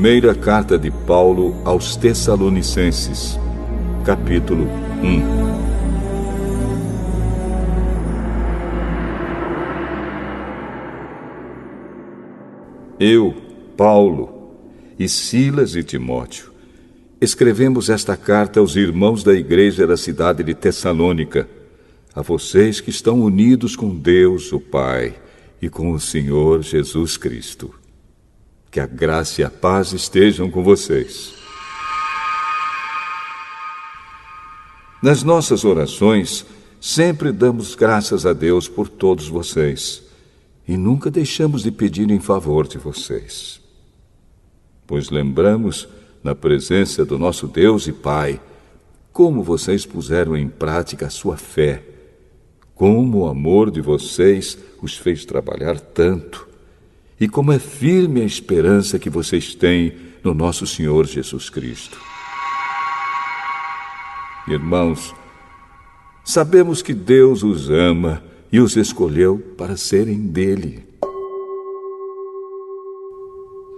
Primeira carta de Paulo aos Tessalonicenses, capítulo 1. Eu, Paulo, e Silas e Timóteo, escrevemos esta carta aos irmãos da igreja da cidade de Tessalônica, a vocês que estão unidos com Deus, o Pai, e com o Senhor Jesus Cristo. Que a graça e a paz estejam com vocês. Nas nossas orações, sempre damos graças a Deus por todos vocês, e nunca deixamos de pedir em favor de vocês. Pois lembramos, na presença do nosso Deus e Pai, como vocês puseram em prática a sua fé, como o amor de vocês os fez trabalhar tanto, e como é firme a esperança que vocês têm no nosso Senhor Jesus Cristo. Irmãos, sabemos que Deus os ama e os escolheu para serem dele.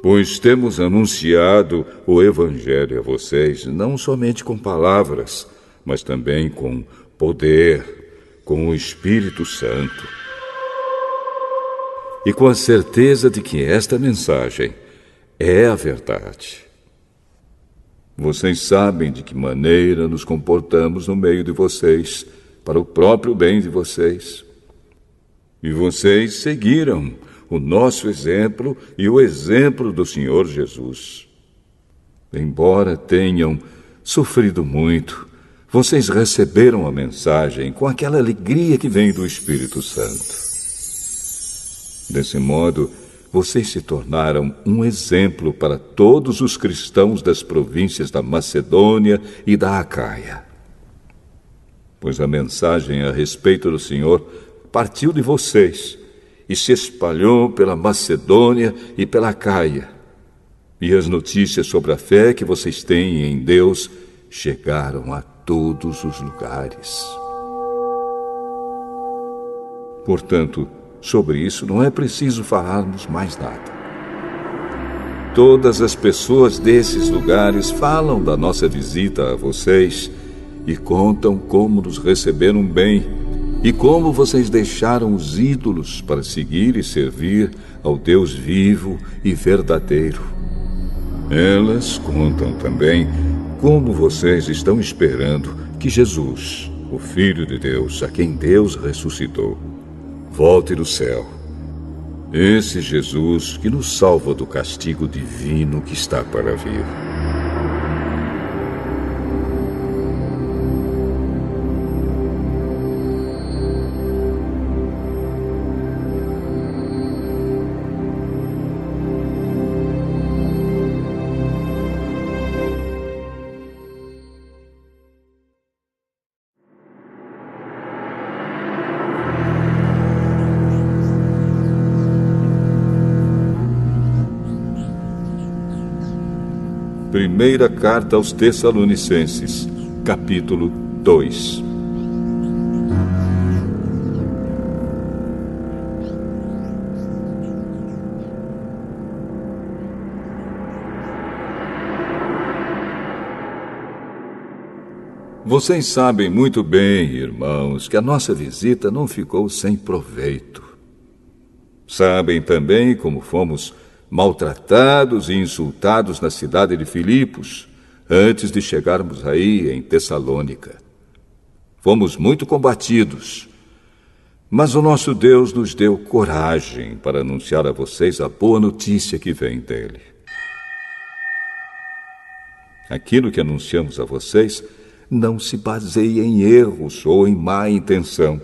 Pois temos anunciado o Evangelho a vocês, não somente com palavras, mas também com poder, com o Espírito Santo. E com a certeza de que esta mensagem é a verdade. Vocês sabem de que maneira nos comportamos no meio de vocês, para o próprio bem de vocês. E vocês seguiram o nosso exemplo e o exemplo do Senhor Jesus. Embora tenham sofrido muito, vocês receberam a mensagem com aquela alegria que vem do Espírito Santo. Desse modo, vocês se tornaram um exemplo para todos os cristãos das províncias da Macedônia e da Acaia. Pois a mensagem a respeito do Senhor partiu de vocês e se espalhou pela Macedônia e pela Acaia. E as notícias sobre a fé que vocês têm em Deus chegaram a todos os lugares. Portanto, sobre isso não é preciso falarmos mais nada. Todas as pessoas desses lugares falam da nossa visita a vocês e contam como nos receberam bem e como vocês deixaram os ídolos para seguir e servir ao Deus vivo e verdadeiro. Elas contam também como vocês estão esperando que Jesus, o Filho de Deus, a quem Deus ressuscitou, volte do céu. Esse Jesus que nos salva do castigo divino que está para vir. Primeira carta aos Tessalonicenses, capítulo 2. Vocês sabem muito bem, irmãos, que a nossa visita não ficou sem proveito. Sabem também como fomos maltratados e insultados na cidade de Filipos, antes de chegarmos aí em Tessalônica. Fomos muito combatidos, mas o nosso Deus nos deu coragem para anunciar a vocês a boa notícia que vem dele. Aquilo que anunciamos a vocês não se baseia em erros ou em má intenção,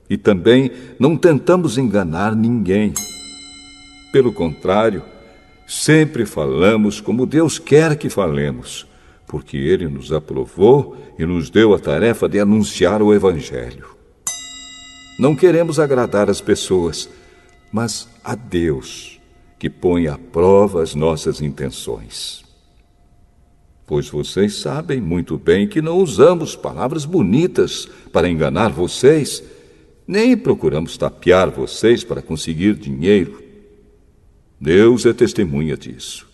e também não tentamos enganar ninguém. Pelo contrário, sempre falamos como Deus quer que falemos, porque Ele nos aprovou e nos deu a tarefa de anunciar o Evangelho. Não queremos agradar as pessoas, mas a Deus, que põe à prova as nossas intenções. Pois vocês sabem muito bem que não usamos palavras bonitas para enganar vocês, nem procuramos tapear vocês para conseguir dinheiro. Deus é testemunha disso.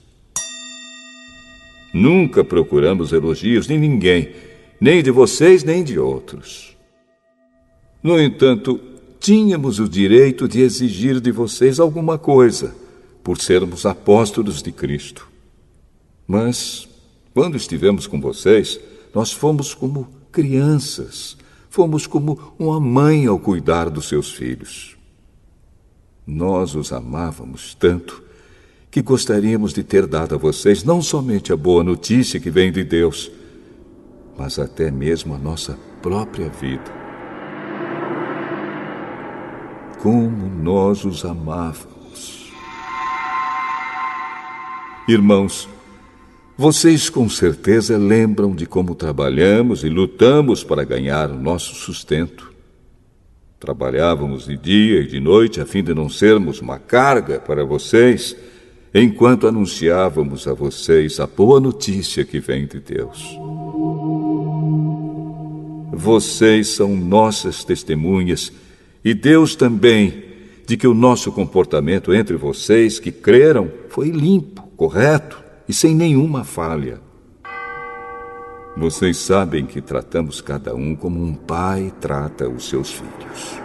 Nunca procuramos elogios de ninguém, nem de vocês, nem de outros. No entanto, tínhamos o direito de exigir de vocês alguma coisa, por sermos apóstolos de Cristo. Mas, quando estivemos com vocês, nós fomos como crianças, fomos como uma mãe ao cuidar dos seus filhos. Nós os amávamos tanto que gostaríamos de ter dado a vocês não somente a boa notícia que vem de Deus, mas até mesmo a nossa própria vida. Como nós os amávamos. Irmãos, vocês com certeza lembram de como trabalhamos e lutamos para ganhar o nosso sustento. Trabalhávamos de dia e de noite a fim de não sermos uma carga para vocês, enquanto anunciávamos a vocês a boa notícia que vem de Deus. Vocês são nossas testemunhas, e Deus também, de que o nosso comportamento entre vocês que creram foi limpo, correto e sem nenhuma falha. Vocês sabem que tratamos cada um como um pai trata os seus filhos.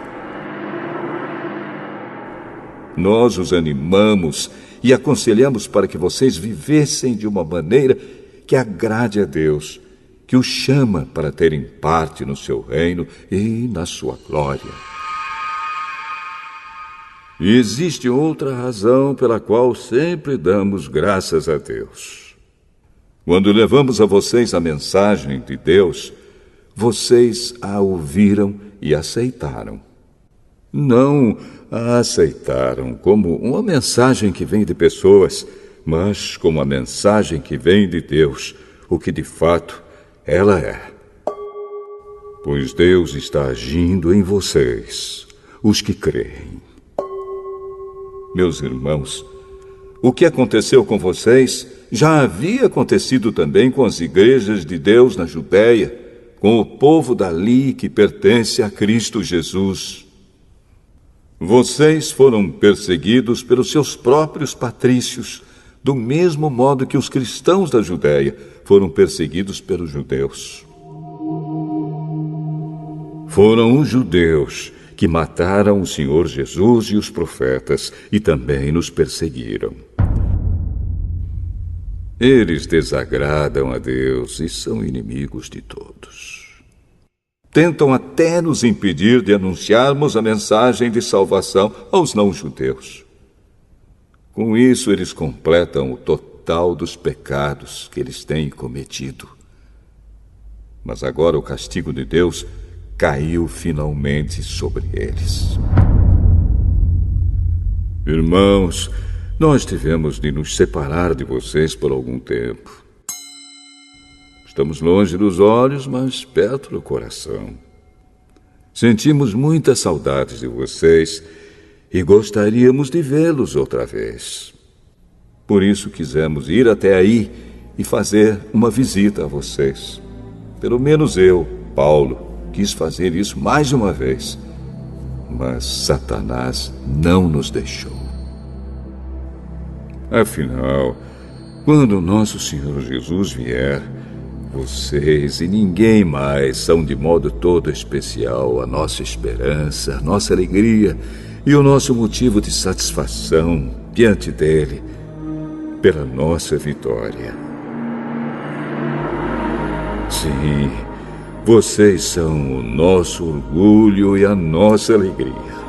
Nós os animamos e aconselhamos para que vocês vivessem de uma maneira que agrade a Deus, que os chama para terem parte no seu reino e na sua glória. E existe outra razão pela qual sempre damos graças a Deus. Quando levamos a vocês a mensagem de Deus, vocês a ouviram e aceitaram. Não a aceitaram como uma mensagem que vem de pessoas, mas como a mensagem que vem de Deus, o que de fato ela é. Pois Deus está agindo em vocês, os que creem. Meus irmãos, o que aconteceu com vocês já havia acontecido também com as igrejas de Deus na Judéia, com o povo dali que pertence a Cristo Jesus. Vocês foram perseguidos pelos seus próprios patrícios, do mesmo modo que os cristãos da Judéia foram perseguidos pelos judeus. Foram os judeus que mataram o Senhor Jesus e os profetas e também nos perseguiram. Eles desagradam a Deus e são inimigos de todos. Tentam até nos impedir de anunciarmos a mensagem de salvação aos não-judeus. Com isso, eles completam o total dos pecados que eles têm cometido. Mas agora o castigo de Deus caiu finalmente sobre eles. Irmãos, nós tivemos de nos separar de vocês por algum tempo. Estamos longe dos olhos, mas perto do coração. Sentimos muitas saudades de vocês e gostaríamos de vê-los outra vez. Por isso quisemos ir até aí e fazer uma visita a vocês. Pelo menos eu, Paulo, quis fazer isso mais uma vez, mas Satanás não nos deixou. Afinal, quando nosso Senhor Jesus vier, vocês e ninguém mais são de modo todo especial a nossa esperança, a nossa alegria e o nosso motivo de satisfação diante dele pela nossa vitória. Sim, vocês são o nosso orgulho e a nossa alegria.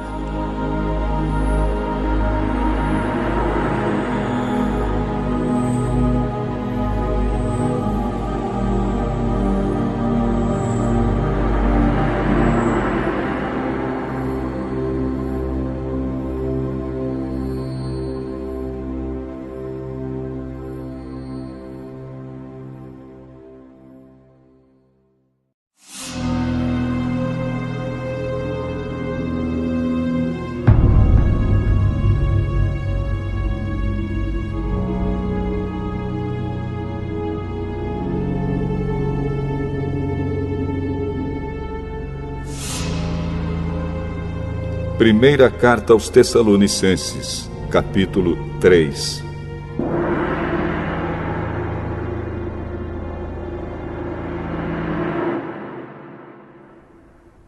Primeira Carta aos Tessalonicenses, capítulo 3.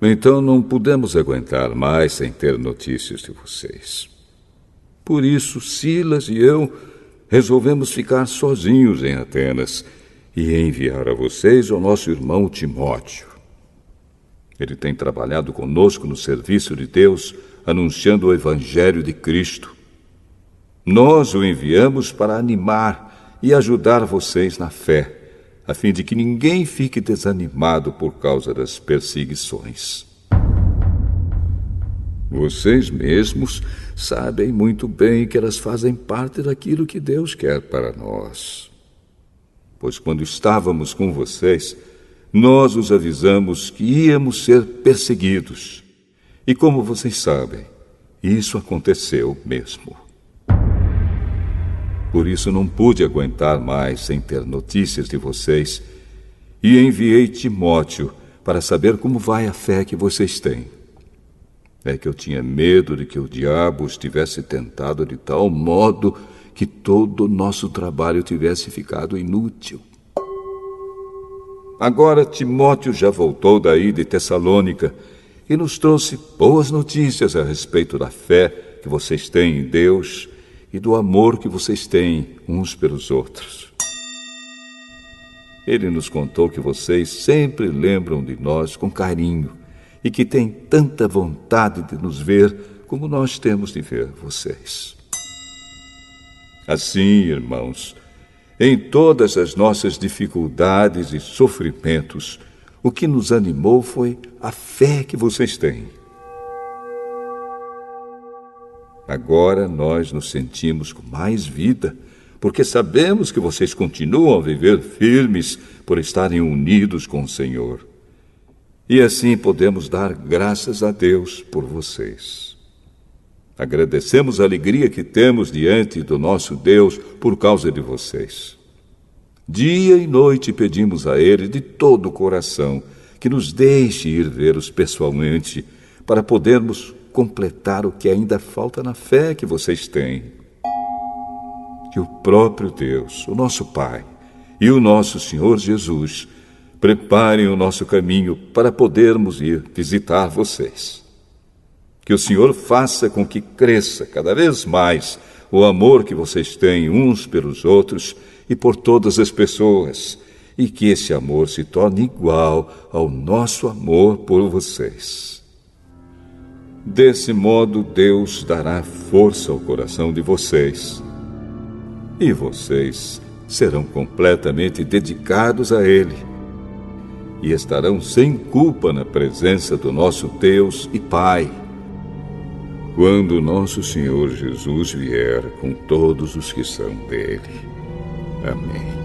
Então não pudemos aguentar mais sem ter notícias de vocês. Por isso, Silas e eu resolvemos ficar sozinhos em Atenas e enviar a vocês o nosso irmão Timóteo. Ele tem trabalhado conosco no serviço de Deus, anunciando o Evangelho de Cristo. Nós o enviamos para animar e ajudar vocês na fé, a fim de que ninguém fique desanimado por causa das perseguições. Vocês mesmos sabem muito bem que elas fazem parte daquilo que Deus quer para nós. Pois quando estávamos com vocês, nós os avisamos que íamos ser perseguidos. E como vocês sabem, isso aconteceu mesmo. Por isso não pude aguentar mais sem ter notícias de vocês e enviei Timóteo para saber como vai a fé que vocês têm. É que eu tinha medo de que o diabo os tivesse tentado de tal modo que todo o nosso trabalho tivesse ficado inútil. Agora Timóteo já voltou daí de Tessalônica e nos trouxe boas notícias a respeito da fé que vocês têm em Deus e do amor que vocês têm uns pelos outros. Ele nos contou que vocês sempre lembram de nós com carinho e que têm tanta vontade de nos ver como nós temos de ver vocês. Assim, irmãos, em todas as nossas dificuldades e sofrimentos, o que nos animou foi a fé que vocês têm. Agora nós nos sentimos com mais vida, porque sabemos que vocês continuam a viver firmes por estarem unidos com o Senhor. E assim podemos dar graças a Deus por vocês. Agradecemos a alegria que temos diante do nosso Deus por causa de vocês. Dia e noite pedimos a Ele de todo o coração que nos deixe ir vê-los pessoalmente para podermos completar o que ainda falta na fé que vocês têm. Que o próprio Deus, o nosso Pai e o nosso Senhor Jesus preparem o nosso caminho para podermos ir visitar vocês. Que o Senhor faça com que cresça cada vez mais o amor que vocês têm uns pelos outros e por todas as pessoas, e que esse amor se torne igual ao nosso amor por vocês. Desse modo, Deus dará força ao coração de vocês, e vocês serão completamente dedicados a Ele, e estarão sem culpa na presença do nosso Deus e Pai, quando nosso Senhor Jesus vier com todos os que são dele. Amém.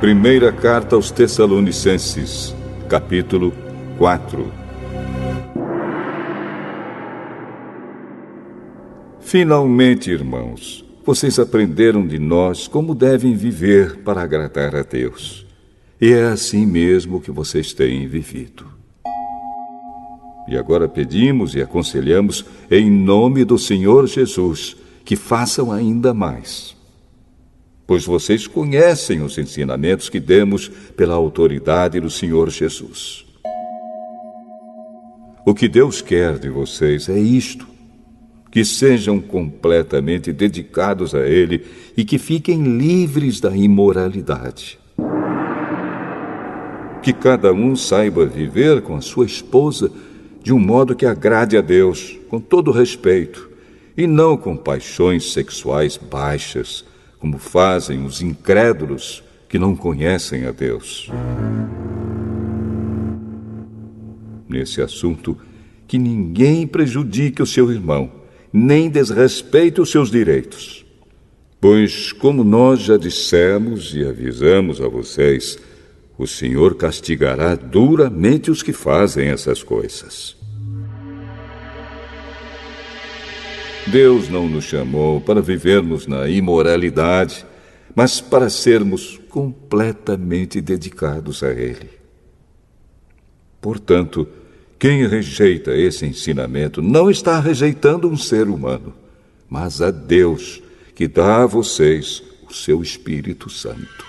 Primeira Carta aos Tessalonicenses, capítulo 4. Finalmente, irmãos, vocês aprenderam de nós como devem viver para agradar a Deus. E é assim mesmo que vocês têm vivido. E agora pedimos e aconselhamos, em nome do Senhor Jesus, que façam ainda mais. Pois vocês conhecem os ensinamentos que demos pela autoridade do Senhor Jesus. O que Deus quer de vocês é isto: que sejam completamente dedicados a Ele e que fiquem livres da imoralidade. Que cada um saiba viver com a sua esposa de um modo que agrade a Deus, com todo respeito, e não com paixões sexuais baixas, como fazem os incrédulos que não conhecem a Deus. Nesse assunto, que ninguém prejudique o seu irmão, nem desrespeite os seus direitos. Pois, como nós já dissemos e avisamos a vocês, o Senhor castigará duramente os que fazem essas coisas. Deus não nos chamou para vivermos na imoralidade, mas para sermos completamente dedicados a Ele. Portanto, quem rejeita esse ensinamento não está rejeitando um ser humano, mas a Deus, que dá a vocês o seu Espírito Santo.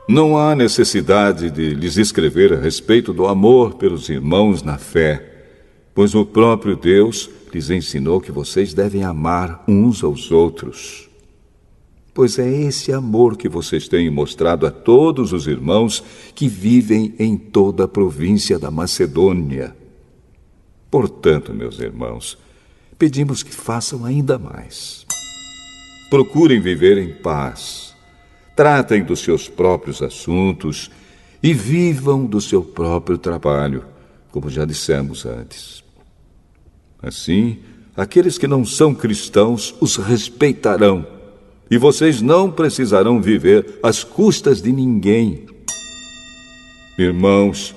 Não há necessidade de lhes escrever a respeito do amor pelos irmãos na fé, pois o próprio Deus lhes ensinou que vocês devem amar uns aos outros. Pois é esse amor que vocês têm mostrado a todos os irmãos que vivem em toda a província da Macedônia. Portanto, meus irmãos, pedimos que façam ainda mais. Procurem viver em paz, tratem dos seus próprios assuntos e vivam do seu próprio trabalho, como já dissemos antes. Assim, aqueles que não são cristãos os respeitarão, e vocês não precisarão viver às custas de ninguém. Irmãos,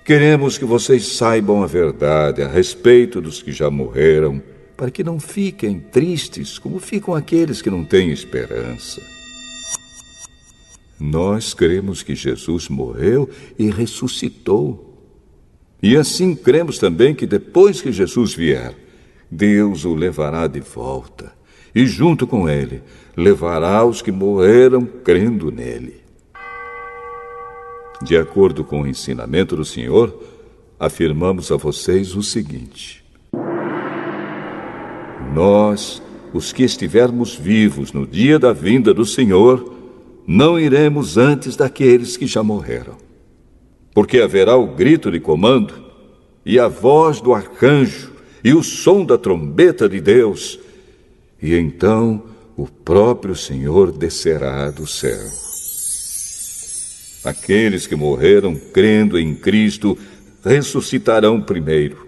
queremos que vocês saibam a verdade a respeito dos que já morreram, para que não fiquem tristes como ficam aqueles que não têm esperança. Nós cremos que Jesus morreu e ressuscitou. E assim cremos também que depois que Jesus vier, Deus o levará de volta, e junto com ele, levará os que morreram crendo nele. De acordo com o ensinamento do Senhor, afirmamos a vocês o seguinte: nós, os que estivermos vivos no dia da vinda do Senhor, não iremos antes daqueles que já morreram. Porque haverá o grito de comando, e a voz do arcanjo, e o som da trombeta de Deus, e então o próprio Senhor descerá do céu. Aqueles que morreram crendo em Cristo ressuscitarão primeiro.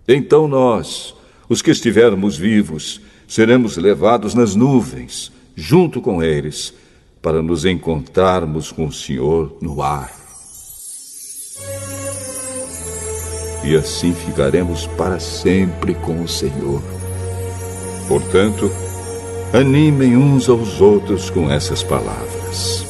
Então nós, os que estivermos vivos, seremos levados nas nuvens, junto com eles, para nos encontrarmos com o Senhor no ar. E assim ficaremos para sempre com o Senhor. Portanto, animem uns aos outros com essas palavras.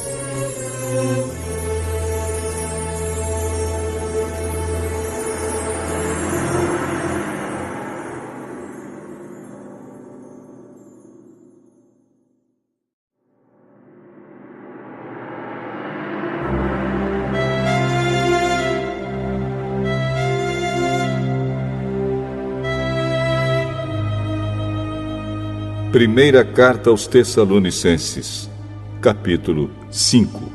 Primeira Carta aos Tessalonicenses, capítulo 5.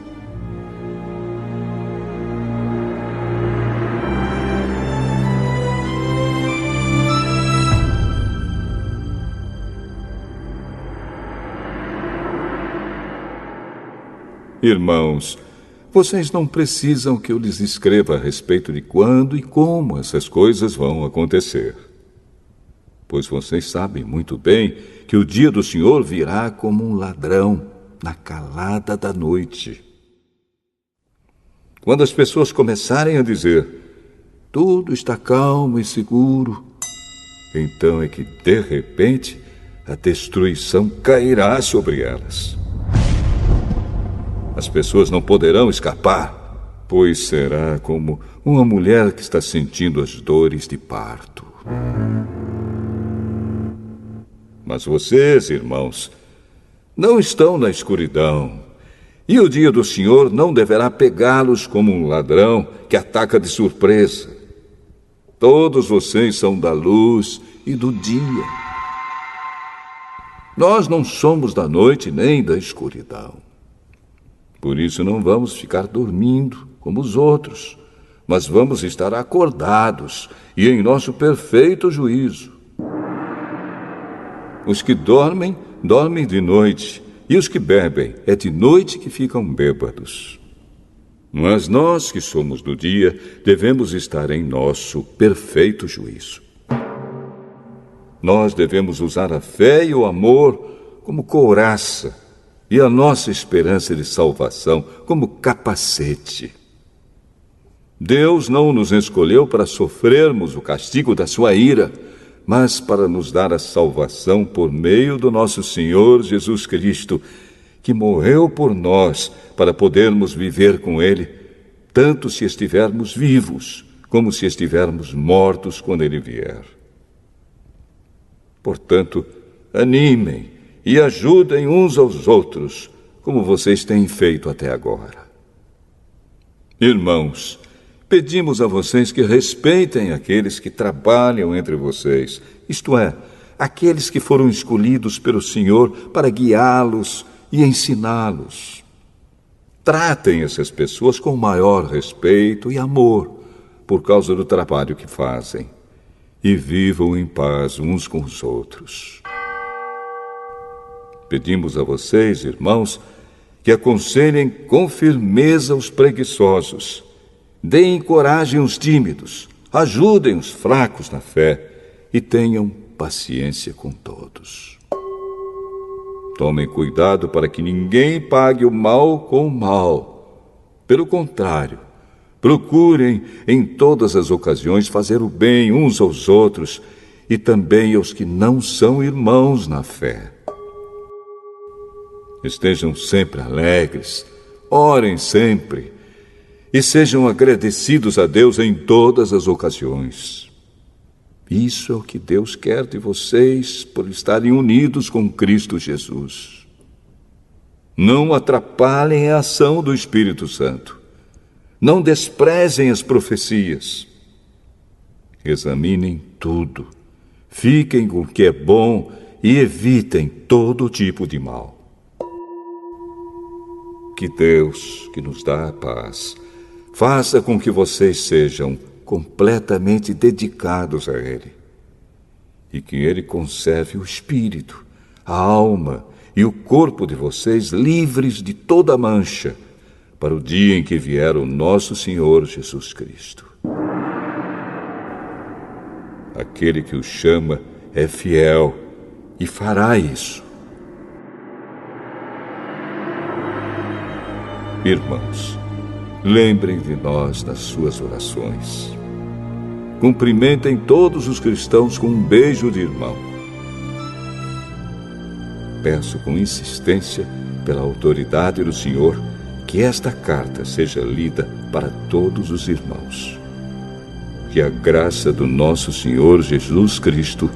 Irmãos, vocês não precisam que eu lhes escreva a respeito de quando e como essas coisas vão acontecer. Pois vocês sabem muito bem que o dia do Senhor virá como um ladrão na calada da noite. Quando as pessoas começarem a dizer, tudo está calmo e seguro, então é que, de repente, a destruição cairá sobre elas. As pessoas não poderão escapar, pois será como uma mulher que está sentindo as dores de parto. Mas vocês, irmãos, não estão na escuridão, e o dia do Senhor não deverá pegá-los como um ladrão que ataca de surpresa. Todos vocês são da luz e do dia. Nós não somos da noite nem da escuridão. Por isso não vamos ficar dormindo como os outros, mas vamos estar acordados e em nosso perfeito juízo. Os que dormem, dormem de noite, e os que bebem, é de noite que ficam bêbados. Mas nós que somos do dia, devemos estar em nosso perfeito juízo. Nós devemos usar a fé e o amor como couraça, e a nossa esperança de salvação como capacete. Deus não nos escolheu para sofrermos o castigo da sua ira, mas para nos dar a salvação por meio do nosso Senhor Jesus Cristo, que morreu por nós para podermos viver com Ele, tanto se estivermos vivos, como se estivermos mortos quando Ele vier. Portanto, animem e ajudem uns aos outros, como vocês têm feito até agora. Irmãos, pedimos a vocês que respeitem aqueles que trabalham entre vocês, isto é, aqueles que foram escolhidos pelo Senhor para guiá-los e ensiná-los. Tratem essas pessoas com maior respeito e amor, por causa do trabalho que fazem, e vivam em paz uns com os outros. Pedimos a vocês, irmãos, que aconselhem com firmeza os preguiçosos, deem coragem aos tímidos, ajudem os fracos na fé e tenham paciência com todos. Tomem cuidado para que ninguém pague o mal com o mal. Pelo contrário, procurem em todas as ocasiões fazer o bem uns aos outros e também aos que não são irmãos na fé. Estejam sempre alegres, orem sempre e sejam agradecidos a Deus em todas as ocasiões. Isso é o que Deus quer de vocês por estarem unidos com Cristo Jesus. Não atrapalhem a ação do Espírito Santo. Não desprezem as profecias. Examinem tudo. Fiquem com o que é bom e evitem todo tipo de mal. Que Deus, que nos dá a paz, faça com que vocês sejam completamente dedicados a Ele e que Ele conserve o espírito, a alma e o corpo de vocês livres de toda mancha para o dia em que vier o nosso Senhor Jesus Cristo. Aquele que o chama é fiel e fará isso. Irmãos, lembrem de nós nas suas orações. Cumprimentem todos os cristãos com um beijo de irmão. Peço com insistência, pela autoridade do Senhor, que esta carta seja lida para todos os irmãos. Que a graça do nosso Senhor Jesus Cristo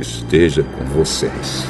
esteja com vocês.